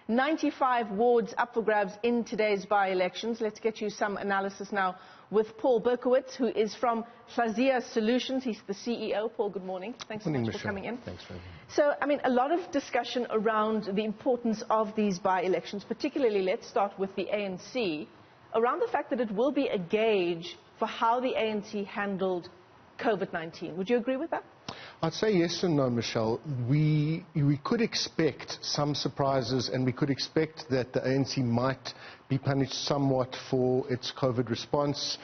95 wards up for grabs in today's by-elections. Let's get you some analysis now with Paul Berkowitz, who is from Hlaziya Solutions. He's the CEO. Paul, good morning. Thanks so much for coming in. Thanks for having me. So, I mean, a lot of discussion around the importance of these by-elections, particularly, let's start with the ANC, around the fact that it will be a gauge for how the ANC handled COVID-19. Would you agree with that? I'd say yes and no, Michelle. We could expect some surprises, and we could expect that the ANC might be punished somewhat for its COVID response.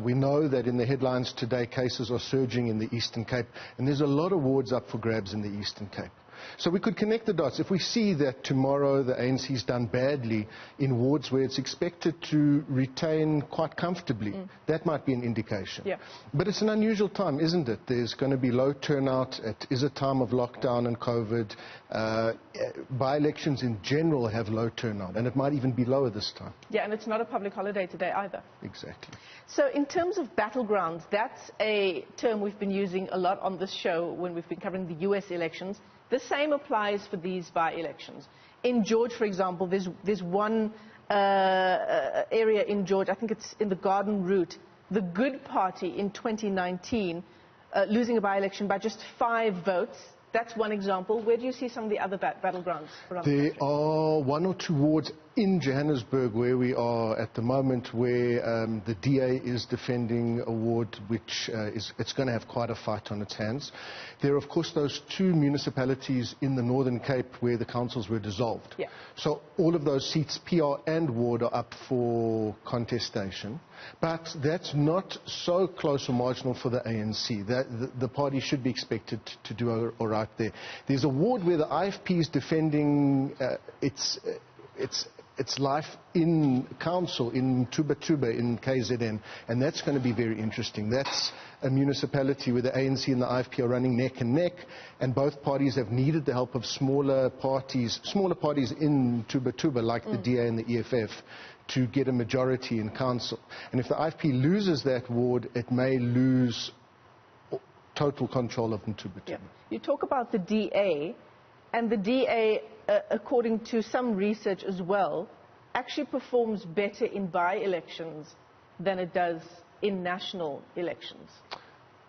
We know that in the headlines today, cases are surging in the Eastern Cape, and there's a lot of wards up for grabs in the Eastern Cape. So we could connect the dots. If we see that tomorrow the ANC's done badly in wards where it's expected to retain quite comfortably, that might be an indication. Yeah. But it's an unusual time, isn't it? There's going to be low turnout. It is a time of lockdown and COVID. By-elections in general have low turnout, and it might even be lower this time. Yeah, and it's not a public holiday today either. Exactly. So in terms of battlegrounds, that's a term we've been using a lot on this show when we've been covering the US elections. The same applies for these by-elections. In George, for example, there's one area in George, I think it's in the Garden Route, the Good Party in 2019, losing a by-election by just 5 votes. That's one example. Where do you see some of the other battlegrounds around the country? There are 1 or 2 wards in Johannesburg where we are at the moment where the DA is defending a ward which it's going to have quite a fight on its hands. There are, of course, those 2 municipalities in the Northern Cape where the councils were dissolved. Yeah. So all of those seats, PR and ward, are up for contestation. But that's not so close or marginal for the ANC. The party should be expected to do all right there. There's a ward where the IFP is defending its life in council in Tuba in KZN, and that's going to be very interesting. That's a municipality where the ANC and the IFP are running neck and neck, and both parties have needed the help of smaller parties in Tuba like the DA and the EFF, to get a majority in council. And if the IFP loses that ward, it may lose total control of Tuba. Yeah. You talk about the DA, and the DA, according to some research as well, actually performs better in by-elections than it does in national elections.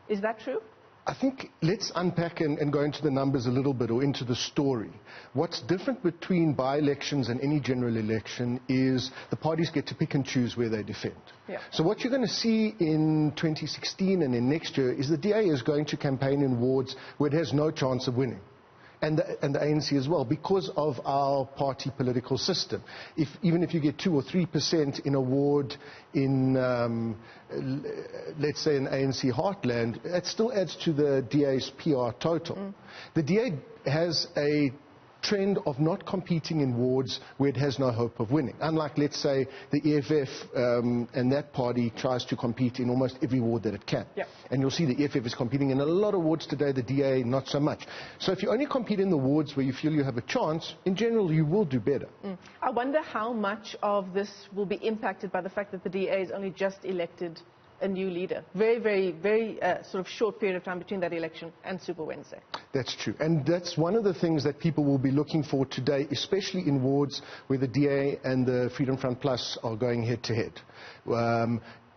Is that true? I think let's unpack and go into the numbers a little bit, or into the story. What's different between by-elections and any general election is the parties get to pick and choose where they defend. Yeah. So what you're going to see in 2016 and in next year is the DA is going to campaign in wards where it has no chance of winning. And the ANC as well, because of our party political system. Even if you get 2 or 3% in a ward in, let's say, an ANC heartland, it still adds to the DA's PR total. The DA has a trend of not competing in wards where it has no hope of winning. Unlike, let's say, the EFF and that party tries to compete in almost every ward that it can. Yep. And you'll see the EFF is competing in a lot of wards today, the DA not so much. So if you only compete in the wards where you feel you have a chance, in general you will do better. I wonder how much of this will be impacted by the fact that the DA has only just elected a new leader. Very sort of short period of time between that election and Super Wednesday. That's true. And that's one of the things that people will be looking for today, especially in wards where the DA and the Freedom Front Plus are going head to head.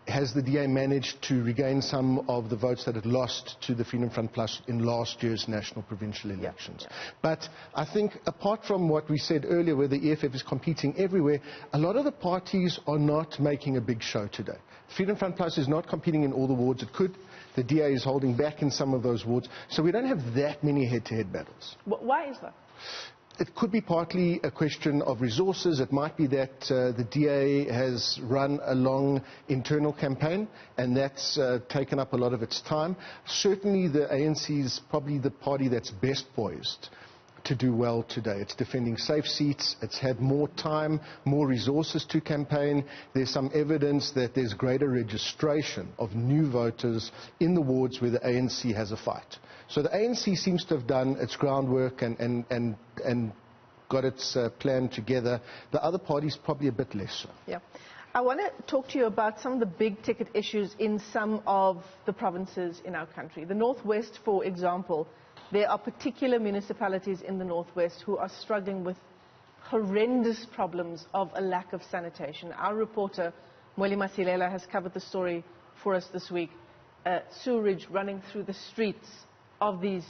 Has the DA managed to regain some of the votes that it lost to the Freedom Front Plus in last year's national provincial elections? Yeah. But I think apart from what we said earlier, where the EFF is competing everywhere, a lot of the parties are not making a big show today. Freedom Front Plus is not competing in all the wards it could. The DA is holding back in some of those wards. So we don't have that many head-to-head battles. Why is that? It could be partly a question of resources. It might be that the DA has run a long internal campaign, and that's taken up a lot of its time. Certainly the ANC is probably the party that's best poised to do well today. It's defending safe seats. It's had more time, more resources to campaign. There's some evidence that there's greater registration of new voters in the wards where the ANC has a fight. So the ANC seems to have done its groundwork and got its plan together. The other parties probably a bit less so. Yeah. I want to talk to you about some of the big ticket issues in some of the provinces in our country. The Northwest, for example, there are particular municipalities in the Northwest who are struggling with horrendous problems of a lack of sanitation. Our reporter, Mweli Masilela, has covered the story for us this week. Sewerage running through the streets of these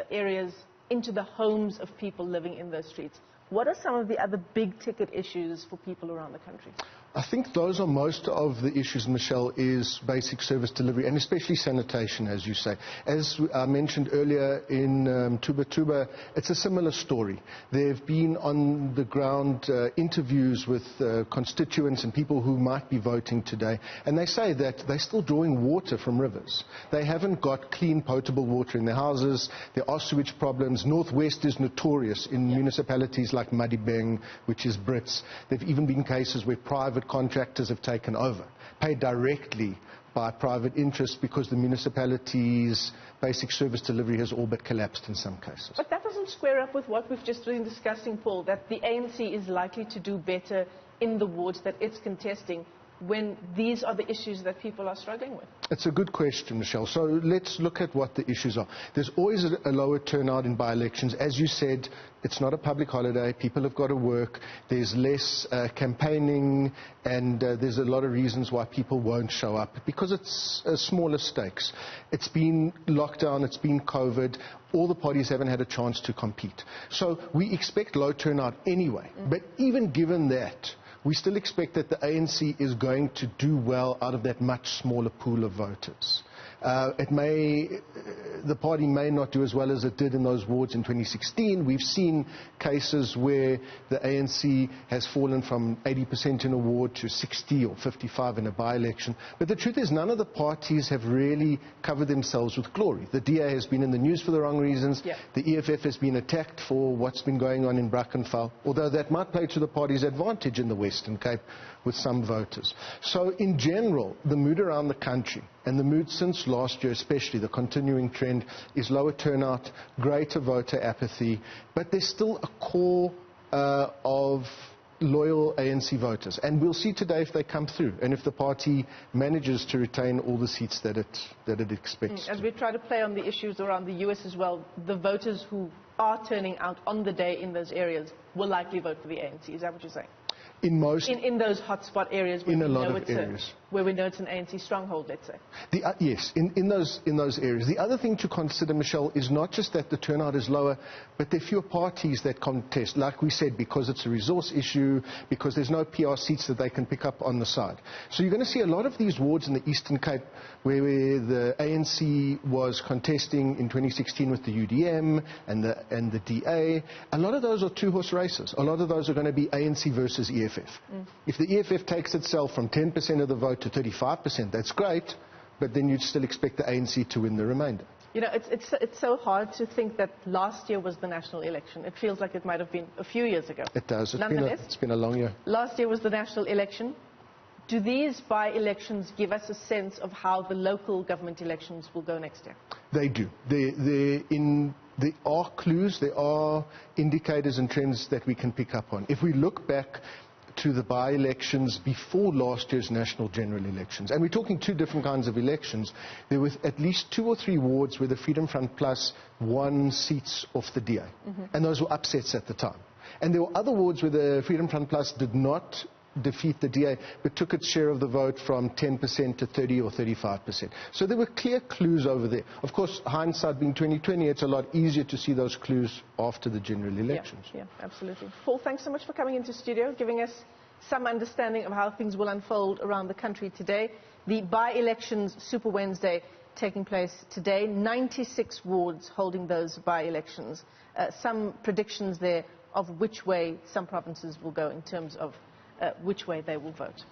areas into the homes of people living in those streets. What are some of the other big-ticket issues for people around the country? I think those are most of the issues, Michelle, is basic service delivery, and especially sanitation, as you say. As I mentioned earlier in Tuba, it's a similar story. There have been on the ground interviews with constituents and people who might be voting today, and they say that they're still drawing water from rivers. They haven't got clean, potable water in their houses. There are sewage problems. Northwest is notorious in municipalities like Madibeng, which is Brits. There have even been cases where private contractors have taken over, paid directly by private interests, because the municipality's basic service delivery has all but collapsed in some cases. But that doesn't square up with what we've just been discussing, Paul, that the ANC is likely to do better in the wards that it's contesting when these are the issues that people are struggling with. It's a good question, Michelle. So let's look at what the issues are. There's always a lower turnout in by-elections. As you said, it's not a public holiday. People have got to work. There's less campaigning, and there's a lot of reasons why people won't show up, because it's smaller stakes. It's been lockdown, it's been COVID. All the parties haven't had a chance to compete. So we expect low turnout anyway. But even given that, we still expect that the ANC is going to do well out of that much smaller pool of voters. The party may not do as well as it did in those wards in 2016. We've seen cases where the ANC has fallen from 80% in a ward to 60 or 55 in a by-election. But the truth is, none of the parties have really covered themselves with glory. The DA has been in the news for the wrong reasons. Yeah. The EFF has been attacked for what's been going on in Brackenfell, although that might play to the party's advantage in the Western Cape with some voters. So in general, the mood around the country, and the mood since last year especially, the continuing trend is lower turnout, greater voter apathy, but there's still a core of loyal ANC voters. And we'll see today if they come through, and if the party manages to retain all the seats that it expects. As we try to play on the issues around the US as well, the voters who are turning out on the day in those areas will likely vote for the ANC. Is that what you're saying? In those hotspot areas where, where we know it's an ANC stronghold, let's say. Yes, in those areas. The other thing to consider, Michelle, is not just that the turnout is lower, but there are fewer parties that contest, like we said, because it's a resource issue, because there's no PR seats that they can pick up on the side. So you're going to see a lot of these wards in the Eastern Cape where the ANC was contesting in 2016 with the UDM and the DA. A lot of those are two-horse races. A lot of those are going to be ANC versus EFF. If the EFF takes itself from 10% of the vote to 35%, that's great, but then you'd still expect the ANC to win the remainder. You know, it's so hard to think that last year was the national election. It feels like it might have been a few years ago. It does. It's been a long year. Last year was the national election. Do these by-elections give us a sense of how the local government elections will go next year? They do. There are clues, there are indicators and trends that we can pick up on. If we look back to the by-elections before last year's national general elections, and we're talking two different kinds of elections, there were at least 2 or 3 wards where the Freedom Front Plus won seats off the DA, and those were upsets at the time. And there were other wards where the Freedom Front Plus did not defeat the DA, but took its share of the vote from 10% to 30 or 35%. So there were clear clues over there. Of course, hindsight being 2020, it's a lot easier to see those clues after the general elections. Yeah, absolutely. Paul, thanks so much for coming into studio, giving us some understanding of how things will unfold around the country today. The by-elections Super Wednesday taking place today, 96 wards holding those by-elections. Some predictions there of which way some provinces will go in terms of which way they will vote.